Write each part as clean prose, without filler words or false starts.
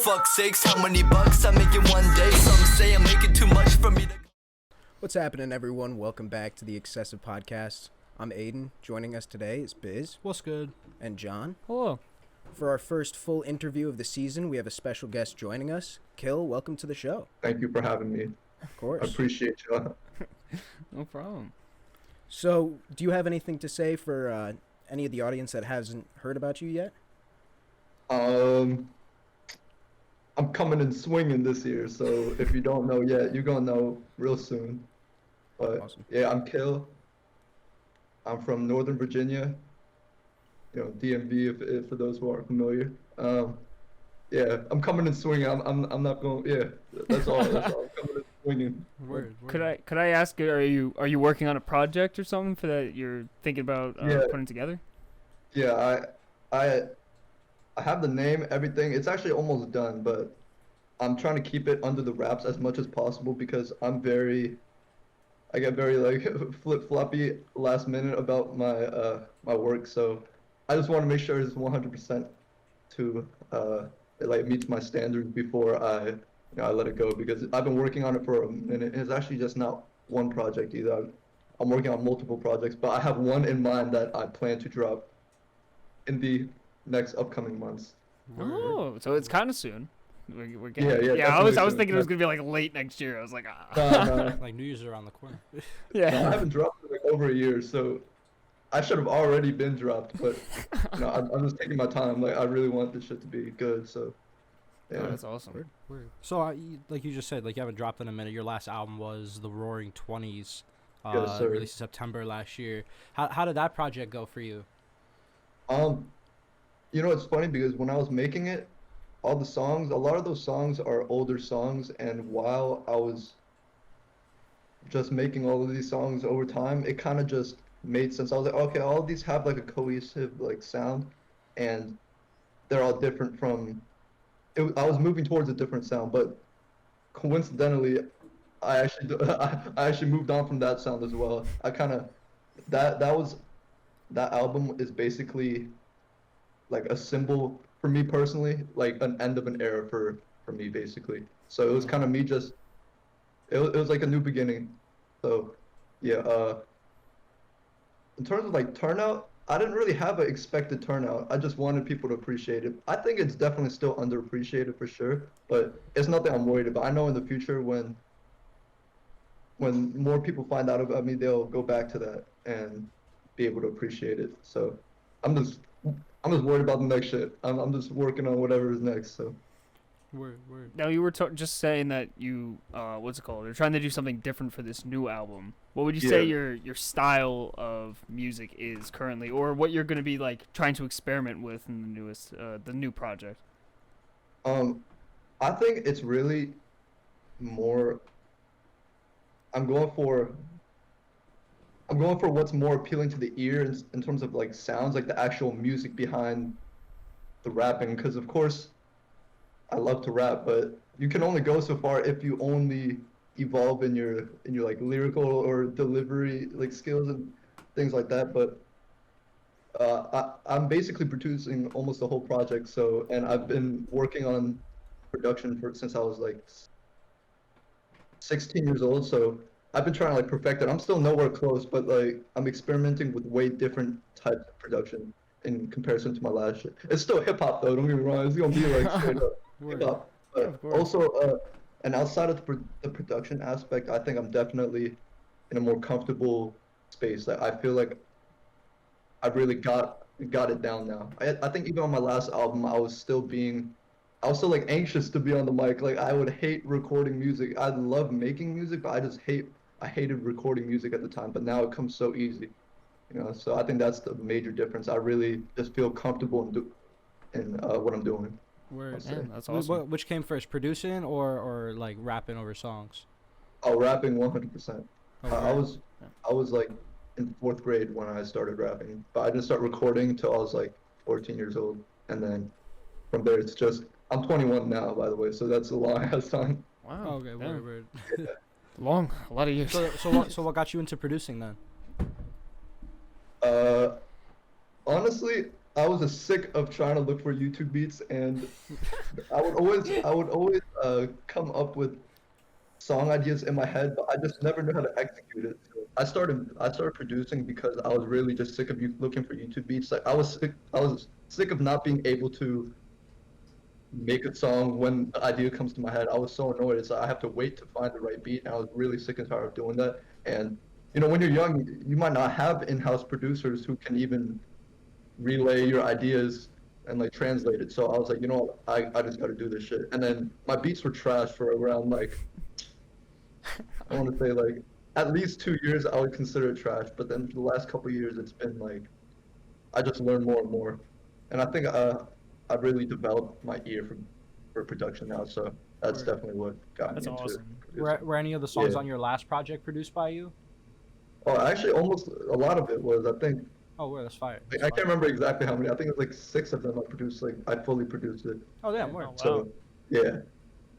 fuck's sakes, how many bucks I make in one day? Some say I'm making too much for me to... What's happening, everyone? Welcome back to the Xcessive podcast. I'm Aiden. Joining us today is Biz. What's good? And John. Hello. For our first full interview of the season, we have a special guest joining us. KIL, welcome to the show. Thank you for having me. Of course. I appreciate you. No problem. So, do you have anything to say for any of the audience that hasn't heard about you yet? I'm coming and swinging this year, so if you don't know yet, you're gonna know real soon. But Awesome. yeah, I'm KIL. I'm from Northern Virginia. You know, DMV, if for those who aren't familiar. Yeah, I'm coming and swinging. I'm not going. Yeah, that's all. That's all. I'm coming and swinging. Word. Could I ask, are you working on a project or something for that you're thinking about putting together? Yeah, I have the name, everything. It's actually almost done, but I'm trying to keep it under the wraps as much as possible because I get very like flip-floppy last minute about my my work. So I just want to make sure it's 100% to it like meets my standards before I let it go, because I've been working on it for a minute. It's actually just not one project either. I'm working on multiple projects, but I have one in mind that I plan to drop in the next upcoming months. Oh, so it's kind of soon. We're getting, Yeah, I was soon. thinking it was gonna be like late next year. I was like, No. Like New Year's around the corner. yeah. No, I haven't dropped in like over a year, so I should have already been dropped. But I'm just taking my time. Like, I really want this shit to be good. So yeah, Oh, that's awesome. Word. So, like you just said, like you haven't dropped in a minute. Your last album was The Roaring Twenties, Yes, sir. released in September last year. How did that project go for you? You know, it's funny because when I was making it, a lot of those songs are older songs, and while I was just making all of these songs over time, it kind of just made sense. I was like, okay, all of these have like a cohesive like sound, and they're all different from. I was moving towards a different sound, but coincidentally, I actually moved on from that sound as well. I kind of that album is basically like a symbol for me personally, like an end of an era for me basically. So it was kind of me just it was like a new beginning. So yeah, in terms of like turnout, I didn't really have an expected turnout. I just wanted people to appreciate it. I think it's definitely still underappreciated for sure, but it's nothing I'm worried about. I know in the future when more people find out about me, they'll go back to that and be able to appreciate it. So I'm just worried about the next shit. I'm just working on whatever is next. So. Word. Now you were just saying that you what's it called? You're trying to do something different for this new album. What would you say your style of music is currently, or what you're going to be like trying to experiment with in the new project? I think it's really more. I'm going for what's more appealing to the ear in terms of like sounds, like the actual music behind the rapping. Because of course, I love to rap, but you can only go so far if you only evolve in your like lyrical or delivery like skills and things like that. But I'm basically producing almost the whole project. So, and I've been working on production since I was like 16 years old. So I've been trying to like perfect it. I'm still nowhere close, but like I'm experimenting with way different types of production in comparison to my last shit. It's still hip hop though, don't get me wrong. It's gonna be like straight up hip hop. But also, and outside of the production aspect, I think I'm definitely in a more comfortable space. Like I feel like I've really got it down now. I think even on my last album, I was still like anxious to be on the mic. Like I would hate recording music. I love making music, but I hated recording music at the time. But now it comes so easy, So I think that's the major difference. I really just feel comfortable in what I'm doing. Word. Man, that's awesome. Which came first, producing or like rapping over songs? Oh, rapping 100%. Okay. I was like in 4th grade when I started rapping, but I didn't start recording until I was like 14 years old, and then from there it's just. I'm 21 now, by the way, so that's a long ass time. Wow. Okay. Word. A lot of years. So what got you into producing then? Honestly, I was sick of trying to look for YouTube beats, and I would always come up with song ideas in my head, but I just never knew how to execute it. So I started producing because I was really just sick of looking for YouTube beats. Like I was sick of not being able to make a song when the idea comes to my head. I was so annoyed. It's like I have to wait to find the right beat, and I was really sick and tired of doing that. And when you're young, you might not have in-house producers who can even relay your ideas and like translate it. So I was like, I just got to do this shit. And then my beats were trash for around like, I want to say like at least 2 years I would consider it trash. But then for the last couple of years, it's been like, I just learned more and more. And I think I've really developed my ear for production now. So that's definitely what got That's me into awesome. it. Were any of the songs Yeah. on your last project produced by you? Oh, actually, almost a lot of it was. I think Oh, word, that's fire. I can't remember exactly how many. I think it was like 6 of them I produced. Like I fully produced it. Oh, damn, word. Oh, wow. So yeah,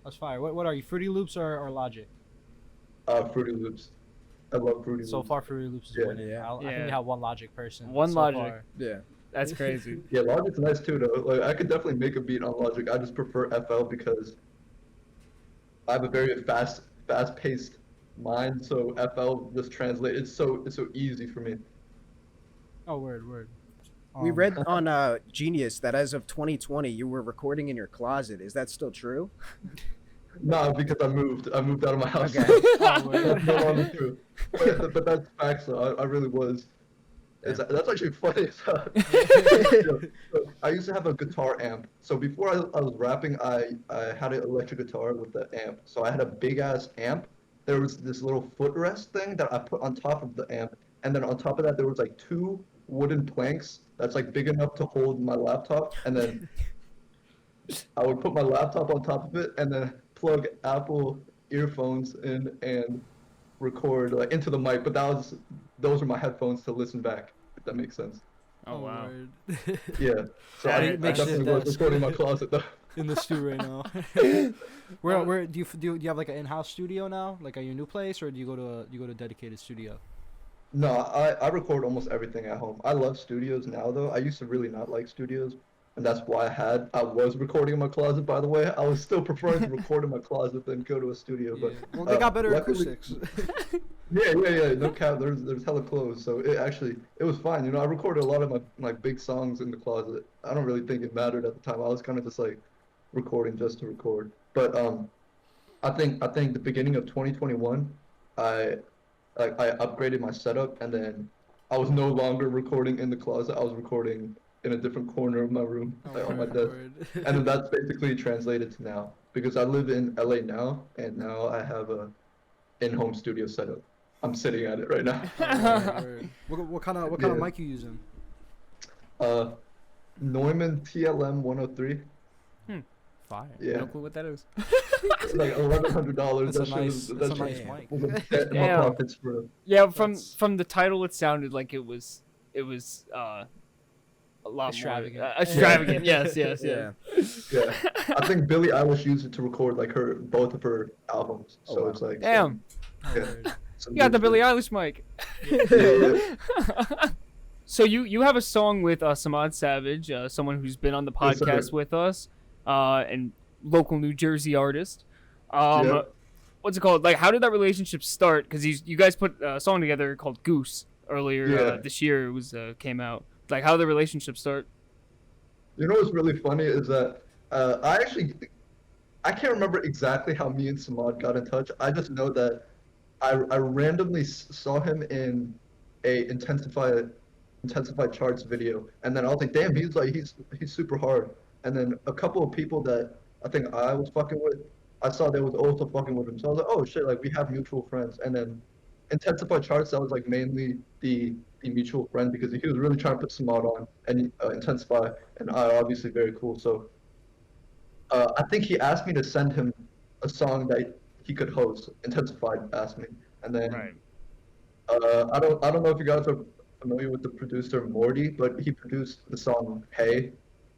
That's fire. What are you, Fruity Loops or Logic? Fruity Loops. I love Fruity Loops. So far, Fruity Loops is Yeah. winning. Yeah. I think Yeah. you have one Logic person. One so Logic. far. Yeah. That's crazy. Yeah, Logic's nice too though. Like I could definitely make a beat on Logic. I just prefer FL because I have a very fast-paced mind. So FL just translate. It's so easy for me. Oh, word. We read on Genius that as of 2020, you were recording in your closet. Is that still true? No, because I moved. I moved out of my house. Okay. Oh, word. That's no longer true. But that's facts though. I really was. That's actually funny. So I used to have a guitar amp. So before I was rapping, I had an electric guitar with the amp. So I had a big ass amp. There was this little footrest thing that I put on top of the amp, and then on top of that there was like 2 wooden planks that's like big enough to hold my laptop, and then I would put my laptop on top of it and then plug Apple earphones in and record like into the mic. But those were my headphones to listen back, if that makes sense. Oh wow. Word. Yeah. So That I makes it definitely was desk. recording in my closet though. In the stew right now. Where do you have like an in-house studio now, like at your new place, or do you go to a dedicated studio? No, I record almost everything at home. I love studios now though. I used to really not like studios, and that's why I was recording in my closet. By the way, I was still preferring to record in my closet than go to a studio. But Well, they got better luckily- acoustics. Yeah. No cap. There's hella clothes, so it was fine. I recorded a lot of my big songs in the closet. I don't really think it mattered at the time. I was kind of just like recording just to record. But I think the beginning of 2021, I upgraded my setup, and then I was no longer recording in the closet. I was recording in a different corner of my room, like on my desk. And then that's basically translated to now, because I live in LA now, and now I have a in-home studio setup. I'm sitting at it right now. What kind of Yeah. mic you using? Neumann TLM 103. Fire. Yeah. No clue what that is. It's like $1,100. That's a That shit nice was mic. was a debt in my Damn. pockets for. Yeah, from That's- the title, it sounded like it was a lot Extravagant. more extravagant. Yes. Yeah. Yeah, I think Billie Eilish used it to record like both of her albums. Oh, So wow. it's like Damn. Yeah. some You got the good Billie shit. Eilish mic. Yeah. So you have a song with Samad Savage, someone who's been on the Yes, sir. podcast with us, and local New Jersey artist. Yeah. What's it called? Like, how did that relationship start? Because you guys put a song together called Goose earlier Yeah. this year. It was came out. Like, how did the relationship start? You know what's really funny is that I can't remember exactly how me and Samad got in touch. I just know that I randomly saw him in a intensified charts video, and then I was like, damn, he's super hard. And then a couple of people that I think I was fucking with, I saw they was also fucking with him. So I was like, oh shit, like we have mutual friends. And then intensified charts, that was like mainly the mutual friend, because he was really trying to put Samad on, and intensify, and I obviously very cool. So I think he asked me to send him a song that he could host. Intensified asked me, and then I don't know if you guys are familiar with the producer Morty, but he produced the song "Hey."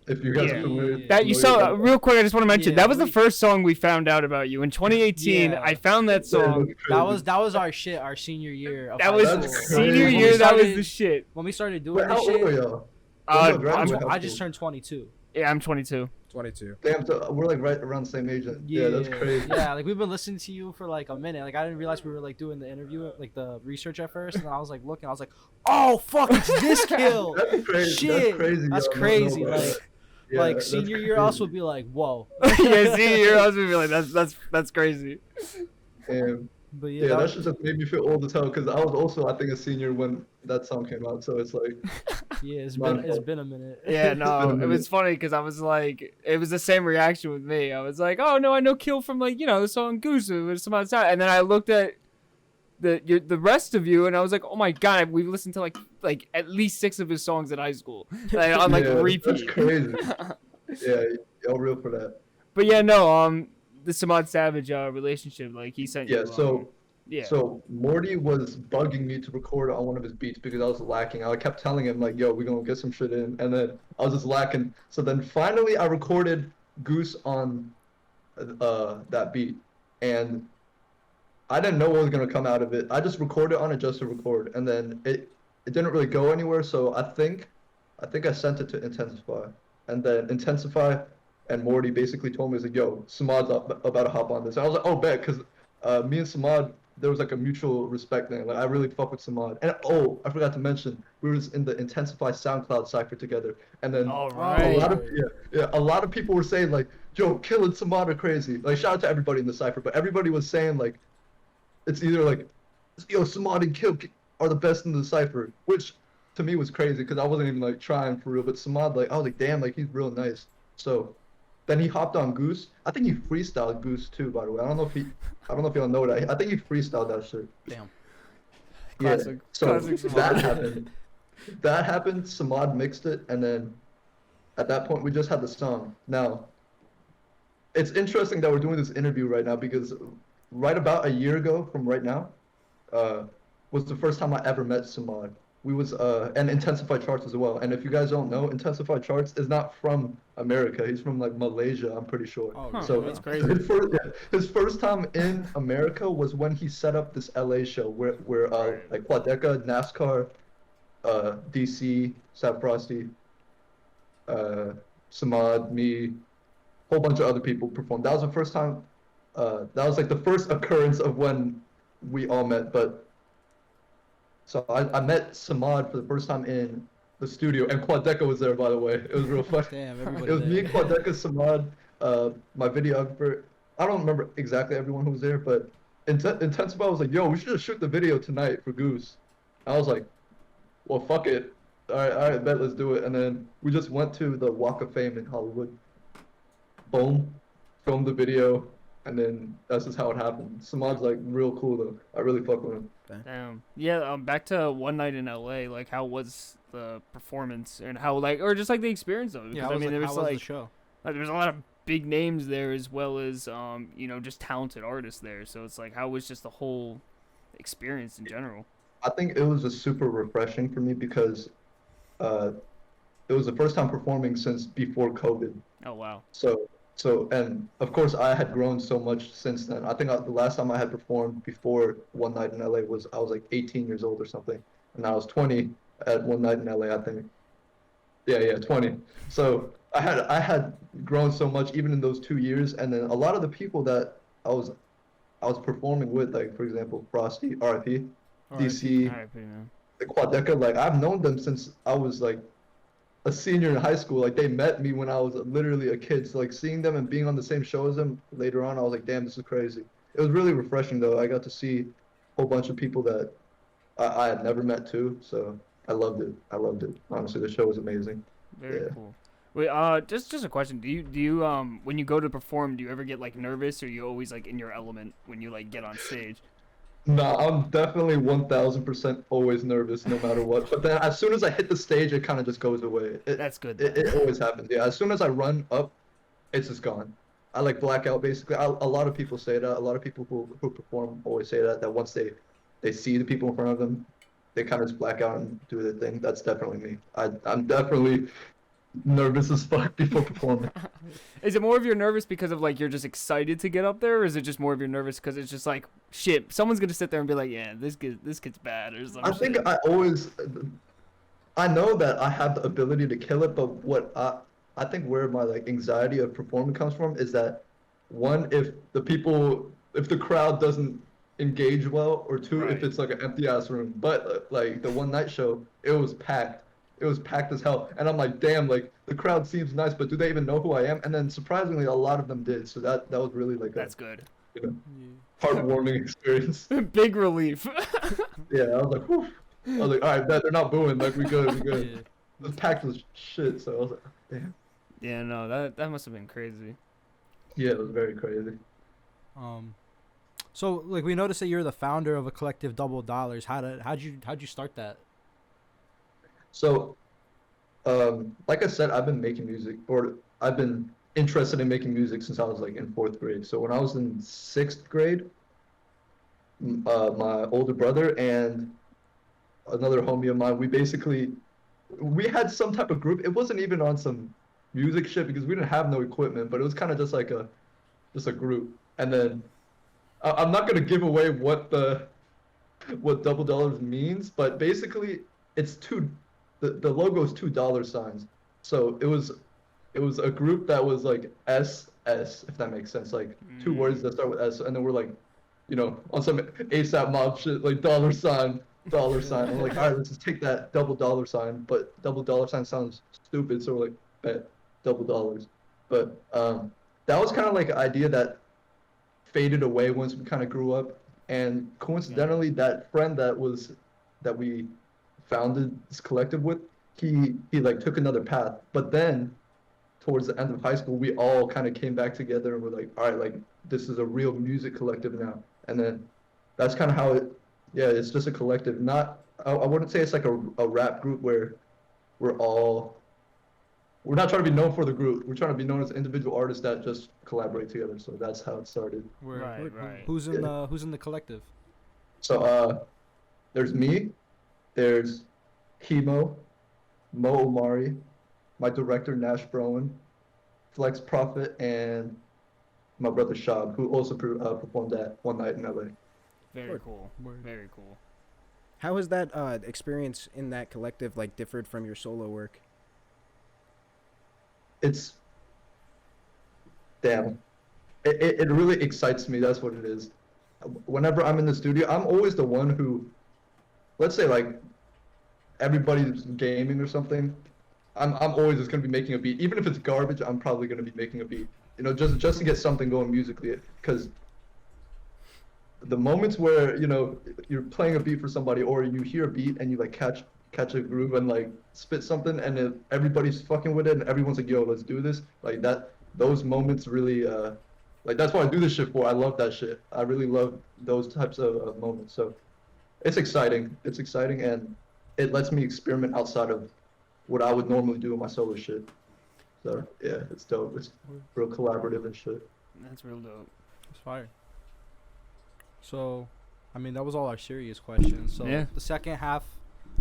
If you guys Yeah. are familiar, That you familiar saw with real quick. I just want to mention Yeah, that was the we- first song we found out about you in 2018. Yeah. I found that Yeah, song. that's crazy. That was our shit, our senior year. Of That high was school. That's senior crazy. year. When we That was started- the shit. When we started doing Wait, this how old were shit, y'all? When do I I'm, graduate high I just school? turned 22. yeah, I'm 22. 22. Damn, so we're like right around the same age. Yeah, that's crazy. Yeah, like we've been listening to you for like a minute. Like I didn't realize we were like doing the interview, like the research at first, and then I was like looking. I was like, oh fuck, it's this KIL. That's crazy. Shit, That's that's crazy. crazy. Yo, I don't know about Like, that. Yeah, like that's senior year, crazy. us would be like, whoa. Yeah, see, you're also be like, that's crazy. And But yeah, yeah, that shit just made me feel old as hell because I was also, I think, a senior when that song came out. So it's like, yeah, it's Mindful. been a minute. Yeah, been a no, it minute. was funny because I was like, it was the same reaction with me. I was like, oh no, I know KIL from like the song Goose with some outside, and then I looked at the rest of you, and I was like, oh my god, we've listened to like at least 6 of his songs in high school, like, on like yeah, repeat. That's crazy. Yeah, y'all real for that. But yeah, no, the Samad Savage relationship, like he sent Yeah, you. so Yeah. So Morty was bugging me to record on one of his beats because I was lacking. I kept telling him like, "Yo, we're gonna get some shit in," and then I was just lacking. So then finally, I recorded Goose on that beat, and I didn't know what was gonna come out of it. I just recorded on it just to record, and then it didn't really go anywhere. So I think I sent it to Intensify, and then Intensify and Morty basically told me, "Like, yo, Samad's about to hop on this." And I was like, "Oh, bet," because me and Samad, there was like a mutual respect thing. Like I really fuck with Samad. And oh, I forgot to mention, we was in the Intensify SoundCloud cipher together. And then All a right. lot of a lot of people were saying like, "Yo, KIL and Samad are crazy." Like shout out to everybody in the cipher, but everybody was saying like, it's either like, "Yo, Samad and KIL are the best in the cipher," which to me was crazy because I wasn't even like trying for real. But Samad, like I was like, damn, like he's real nice. So then he hopped on Goose. I think he freestyled Goose too, by the way. I don't know if y'all know that. I think he freestyled that shit. Damn. Classic. Yeah. So Classic that Samad. happened. That happened. Samad mixed it, and then at that point we just had the song. Now, it's interesting that we're doing this interview right now because right about a year ago from right now, was the first time I ever met Samad. We was and Intensify Charts as well. And if you guys don't know, Intensify Charts is not from America. He's from like Malaysia, I'm pretty sure. Oh, Huh, So that's crazy. his first time in America was when he set up this LA show where Right. like Quadeca, NASCAR, DC, Sap Frosty, Samad, me, whole bunch of other people performed. That was the first time. That was like the first occurrence of when we all met. But so I met Samad for the first time in the studio, and Quadeca was there, by the way. It was real fun. Damn, It everybody was me, there. Quadeca, Samad, my videographer. I don't remember exactly everyone who was there, but Intensify was like, "Yo, we should just shoot the video tonight for Goose." I was like, "Well, fuck it. All right, bet, let's do it." And then we just went to the Walk of Fame in Hollywood. Boom, filmed the video, and then that's just how it happened. Samad's like real cool though. I really fuck with him. Damn. Yeah. Back to One Night in L.A. Like, how was the performance and how or just like the experience of it? Yeah, Because, I mean, there how was was the like show? there was a lot of big names there as well as just talented artists there. So it's like, how was just the whole experience in general? I think it was just super refreshing for me because it was the first time performing since before COVID. Oh wow. So, and of course, I had grown so much since then. I think the last time I had performed before One Night in LA was I was like 18 years old or something, and I was 20 at One Night in LA, I think. Yeah, 20. So I had grown so much even in those 2 years, and then a lot of the people that I was performing with, like for example, Frosty, RIP, DC, Alright, man. the Quadeca, like I've known them since I was like a senior in high school. Like they met me when I was literally a kid. So like seeing them and being on the same show as them later on, I was like, damn, this is crazy. It was really refreshing though. I got to see a whole bunch of people that I had never met too. So I loved it. Honestly, the show was amazing. Very Yeah. cool. Wait, just a question. Do you when you go to perform, do you ever get like nervous, or you always like in your element when you like get on stage? No, I'm definitely 1000% always nervous no matter what. But then as soon as I hit the stage, it kind of just goes away. That's good. It always happens. Yeah, as soon as I run up, it's just gone. I like black out basically. A lot of people say that. A lot of people who perform always say that once they see the people in front of them, they kind of just black out and do their thing. That's definitely me. I'm definitely nervous as fuck before performing. Is it more of you're nervous because of like you're just excited to get up there, or is it just more of you're nervous because it's just like shit, someone's gonna sit there and be like, yeah, this kid's bad or something? I think I know that I have the ability to kill it, but what I think where my like anxiety of performing comes from is that one, if the crowd doesn't engage well, or two, if Right. it's like an empty ass room. But like the one night show, it was packed. It was packed as hell, and I'm like, damn, like the crowd seems nice, but do they even know who I am? And then surprisingly, a lot of them did. So that was really like a That's good. you know, heartwarming experience. Big relief. Yeah, I was like, whew. I was like, all right, bet they're not booing. Like we good, we good. Yeah. It was packed with shit, so I was like, damn. Yeah, no, that must have been crazy. Yeah, it was very crazy. So like we noticed that you're the founder of a collective Double Dollars. How'd you start that? So, like I said, I've been making music, or I've been interested in making music since I was like in 4th grade. So when I was in 6th grade, my older brother and another homie of mine, we had some type of group. It wasn't even on some music shit because we didn't have no equipment, but it was kind of just like just a group. And then I'm not gonna give away what Double Dollars means, but basically it's the logo is $2 signs. So it was a group that was like S.S, if that makes sense, like two words that start with S, and then we're like, on some ASAP mob shit, like $sign. I'm like, all right, let's just take that $sign, but $sign sounds stupid, so we're like, bet $. But that was kind of like an idea that faded away once we kind of grew up, and coincidentally, that friend that we founded this collective with, he like took another path. But then towards the end of high school, we all kind of came back together and we're like, all right, like this is a real music collective now. And then that's kind of how it's just a collective. I wouldn't say it's like a rap group where we're not trying to be known for the group. We're trying to be known as individual artists that just collaborate together. So that's how it started. Right. Who's in the collective? So there's me, there's Chemo, Mo Omari, my director Nash Browen, Flex Prophet, and my brother Shab, who also performed at One Night in LA. Very cool. Very cool. How has that experience in that collective like differed from your solo work? It's damn. It really excites me. That's what it is. Whenever I'm in the studio, I'm always the one who, let's say like everybody's gaming or something, I'm always just gonna be making a beat. Even if it's garbage, I'm probably gonna be making a beat. Just to get something going musically. Because the moments where you're playing a beat for somebody, or you hear a beat and you like catch a groove and like spit something, and everybody's fucking with it, and everyone's like, yo, let's do this. Like that, those moments really like that's what I do this shit for. I love that shit. I really love those types of moments. So it's exciting. It's exciting, and it lets me experiment outside of what I would normally do in my solo shit. So yeah, it's dope. It's real collaborative and shit. That's real dope. It's fire. So, I mean, that was all our serious questions. So Yeah. the second half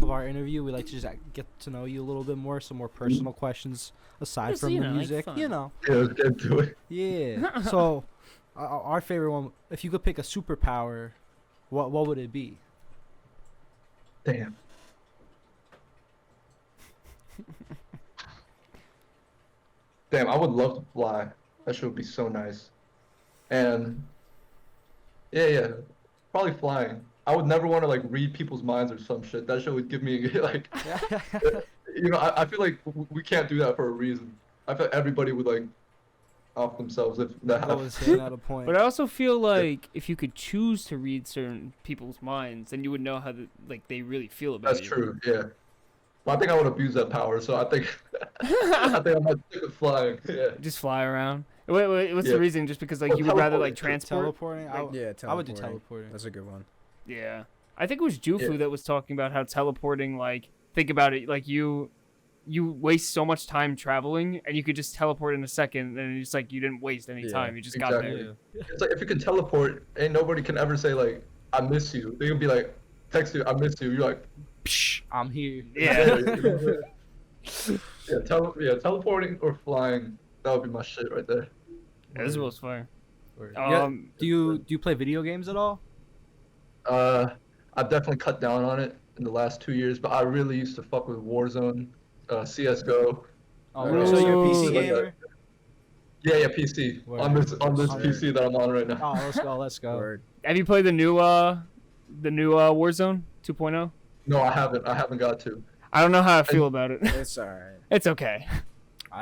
of our interview, we like to just get to know you a little bit more, some more personal questions aside Just, from the like music. fun. Yeah, let's get into it. Yeah. So, our favorite one, if you could pick a superpower, what would it be? Damn. Damn, I would love to fly. That shit would be so nice. And yeah, probably flying. I would never want to like read people's minds or some shit. That shit would give me like, I feel like we can't do that for a reason. I feel like everybody would like off themselves if that I happened. was saying at a point. But I also feel like if you could choose to read certain people's minds, then you would know how they really feel about That's you. true. Yeah. Well, I think I would abuse that power, so I think I might stick with flying. Yeah. Just fly around. Wait, what's Yeah. the reason? Just because like Well, you would rather like teleporting. transport? Teleporting? I would do teleporting. teleporting. That's a good one. Yeah. I think it was Jufu Yeah. that was talking about how teleporting, like, think about it, like you waste so much time traveling and you could just teleport in a second and it's like you didn't waste any Yeah, time. You just got there. exactly. It's like if you can teleport, ain't nobody can ever say like, I miss you. They can be like, text you, I miss you. You're like, Psh, I'm here. Yeah. Teleporting or flying, that would be my shit right there. This was fire. Yeah, do you play video games at all? I've definitely cut down on it. in the last 2 years, but I really used to fuck with Warzone, CS:GO. Oh, Right, so you're a PC Ooh. gamer? Yeah, PC. Word. On this Word. PC that I'm on right now. Oh, let's go. Word. Have you played the new Warzone 2.0? No, I haven't got to. I don't know how I feel about it. It's alright. It's okay.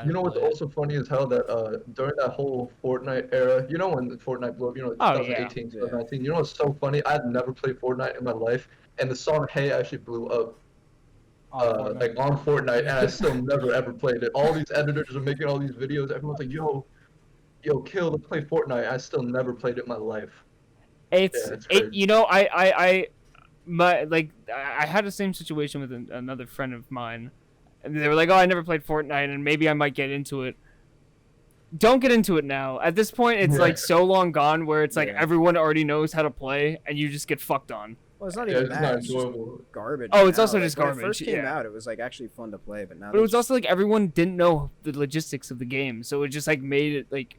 You know what's also funny as hell that during that whole Fortnite era, you know when Fortnite blew up, 2018, Yeah. 2019. You know what's so funny? I had never played Fortnite in my life, and the song "Hey" actually blew up. Like on Fortnite, and I still never ever played it. All these editors are making all these videos. Everyone's like, "Yo, KIL, let's play Fortnite." I still never played it in my life. It's crazy. you know, I had the same situation with another friend of mine, and they were like, "Oh, I never played Fortnite, and maybe I might get into it." Don't get into it now. At this point, it's like so long gone where it's like Yeah. everyone already knows how to play, and you just get fucked on. Well, it's not Yeah, even it's that. not It's just enjoyable. garbage. Oh, it's now. also Like, just when garbage, it first came yeah. out, it was like actually fun to play, but now. But it was also like everyone didn't know the logistics of the game, so it just like made it like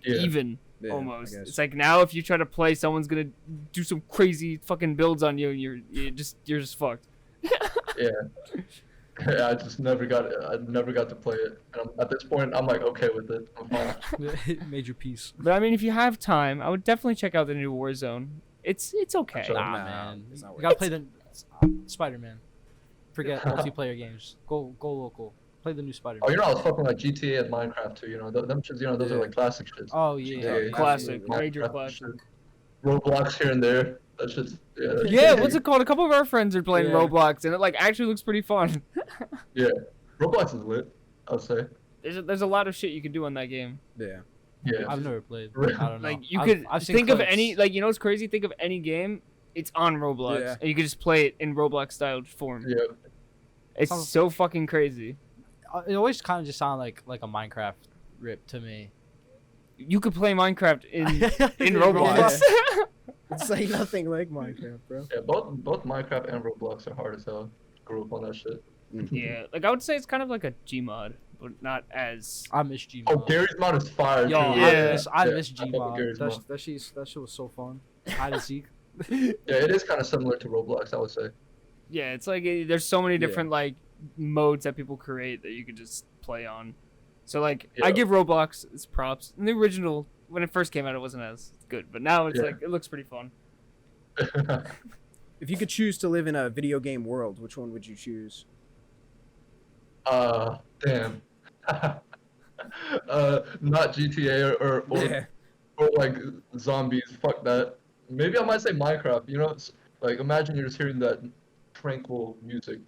Yeah. even Yeah, I almost. guess. It's like now if you try to play, someone's gonna do some crazy fucking builds on you, and you're just fucked. Yeah. I just never got it. I never got to play it. And at this point, I'm like okay with it. I'm fine. Major piece. But I mean, if you have time, I would definitely check out the new Warzone. It's okay. Sure. Nah, Nah, man. it's not You worth gotta it. play the Spider-Man. Forget multiplayer games. Go local. Play the new Spider-Man. Oh, you know, I was fucking like GTA and Minecraft too. You know, them shits. You know, those are Yeah. like classic shits. Oh yeah. GTA, Classic, Minecraft, major Minecraft classic. shit. Roblox here and there. That shit's that Yeah, shit's what's it called? A couple of our friends are playing Yeah. Roblox, and it like actually looks pretty fun. Yeah, Roblox is lit. I'll say. There's a lot of shit you can do on that game. Yeah. Yeah. I've never played. I don't know. Like you I've- could I've seen think of clips. any like you know what's crazy? Think of any game. It's on Roblox, Yeah. and you could just play it in Roblox style form. Yeah. It's Sounds- so fucking crazy. It always kind of just sounded like a Minecraft rip to me. You could play Minecraft in In Roblox. It's like nothing like Minecraft, bro. Yeah. Both Minecraft and Roblox are hard as hell. Grew up on that shit. Yeah, like I would say it's kind of like a Gmod, but not as. I miss Gmod. Oh, Gary's mod is fire. Yo, too. Yeah. I Yeah, miss I fuck with Gmod. Gary's mod. That shit was so fun. Hide and seek. Yeah, it is kind of similar to Roblox, I would say. Yeah, it's like there's so many Yeah. different like modes that people create that you could just play on. So like I Yeah. give Roblox its props. In the original, when it first came out, it wasn't as good, but now it's Yeah. like it looks pretty fun. If you could choose to live in a video game world, which one would you choose? Damn. Not GTA or Yeah. or like zombies. Fuck that. Maybe I might say Minecraft. You know, like imagine you're just hearing that tranquil music.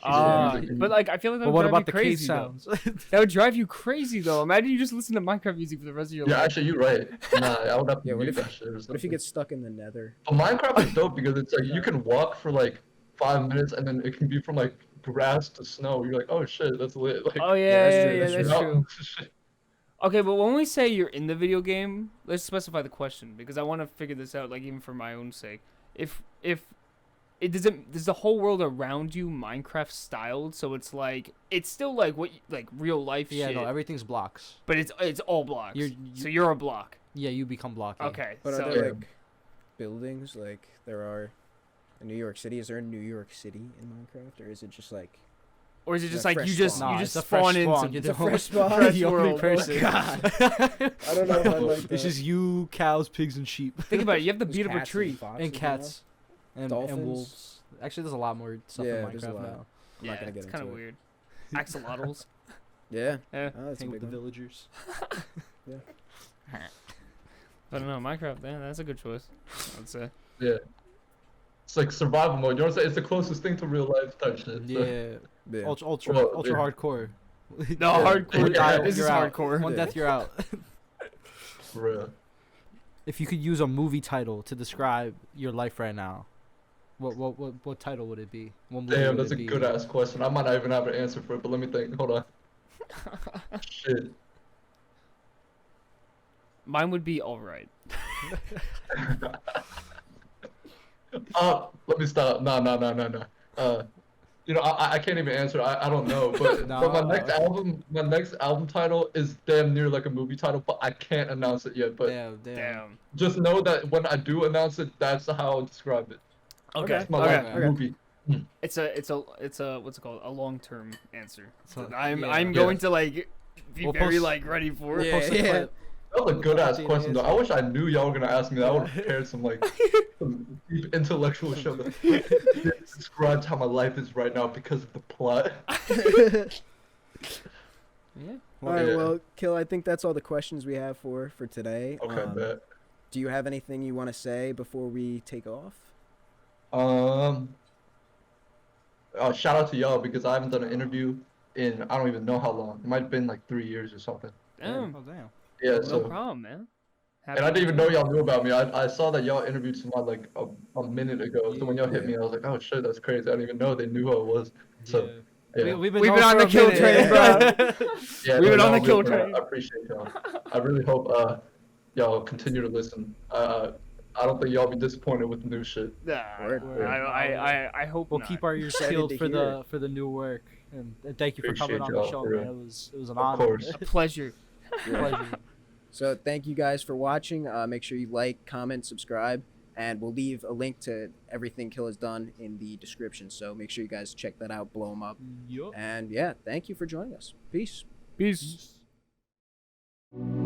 peaceful music, But like I feel like that But would what drive about you the cave crazy. Though. sounds? That would drive you crazy though. Imagine you just listen to Minecraft music for the rest of your Yeah, life. actually, you're right. Nah, I would have to Yeah, what mute if- that shit or What if you something. get stuck in the nether? But Minecraft is dope because it's like you can walk for like 5 minutes and then it can be from like grass to snow. You're like, oh shit, that's lit. Like, Oh yeah, that's yeah, true, yeah, that's that's true. true. Okay, but when we say you're in the video game, let's specify the question because I want to figure this out, like even for my own sake. If it does the whole world around you Minecraft styled, so it's still like what like real life Yeah, shit, no, everything's blocks. but it's all blocks. So you're a block. Yeah, you become blocky. Okay, But so are there like buildings like there are in New York City? Is there a New York City in Minecraft, or is it just like? or is it just a like fresh you just spawn? Nah, you it's just a fresh spawn in spawn. some You're It's a fresh You're spawn. fresh the only world. person. I don't know if I like that. It's just you, cows, pigs, and sheep. Think about it. You have to There's beat up a cats tree. foxes, And you cats. And Dolphins. wolves. Actually, there's a lot more stuff Yeah, in there's a Minecraft lot. now. know? I'm Yeah, not gonna get it's into kind of it. weird. Axolotls. Yeah. Yeah. Oh, that's a Hang with big the one. villagers. I don't know. Minecraft. Yeah, that's a good choice. I'd say. yeah. It's like survival mode. You know what I'm saying? It's the closest thing to real life type shit. So, Yeah. Yeah. Ultra Well, yeah. hardcore. No, Yeah. hardcore. Yeah. This is You're out. hardcore. One Yeah. death, you're out. for real. If you could use a movie title to describe your life right now, what title would it be? What movie Damn, would that's it a be? good ass question. I might not even have an answer for it, but let me think. Hold on. Shit. Mine would be all right. Let me stop. No. You know, I can't even answer. I don't know. But, No. but my next album title is damn near like a movie title, but I can't announce it yet. But Damn. Damn. just know that when I do announce it, that's how I'll describe it. Okay. It's my Okay. life Okay. movie. It's a what's it called? A long-term answer. So So, I'm yeah. going to like be We'll very post- like ready for it. Yeah, Post a yeah. clip. That was a good ass Continue question though. I wish I knew y'all were gonna ask me that. I would have prepared some like some deep intellectual shit. Like, described how my life is right now because of the plot. Yeah. All right, Yeah. well, Kill, I think that's all the questions we have for today. Okay, bet. Do you have anything you want to say before we take off? Shout out to y'all because I haven't done an interview in I don't even know how long. It might have been like 3 years or something. Damn. Oh damn. Yeah, No so problem, man. and I didn't even know y'all knew about me. I saw that y'all interviewed someone like a minute ago. So when y'all hit me, I was like, oh shit, that's crazy. I didn't even know they knew who I was. So yeah, We've We've been known on for the a kill minute. train, bro. yeah, We've been no, on the y'all kill really- train. I appreciate y'all. I really hope y'all continue to listen. I don't think y'all be disappointed with the new shit. Nah, Word. I hope We'll not. keep our ears Excited peeled to for hear the new work, and thank you for coming Appreciate on the y'all, show, for man. real. It was an Of honor. course. A pleasure. Pleasure. So thank you guys for watching. Make sure you like, comment, subscribe, and we'll leave a link to everything Kill has done in the description. So make sure you guys check that out, blow them up. Yup. And yeah, thank you for joining us. Peace. Peace. Peace.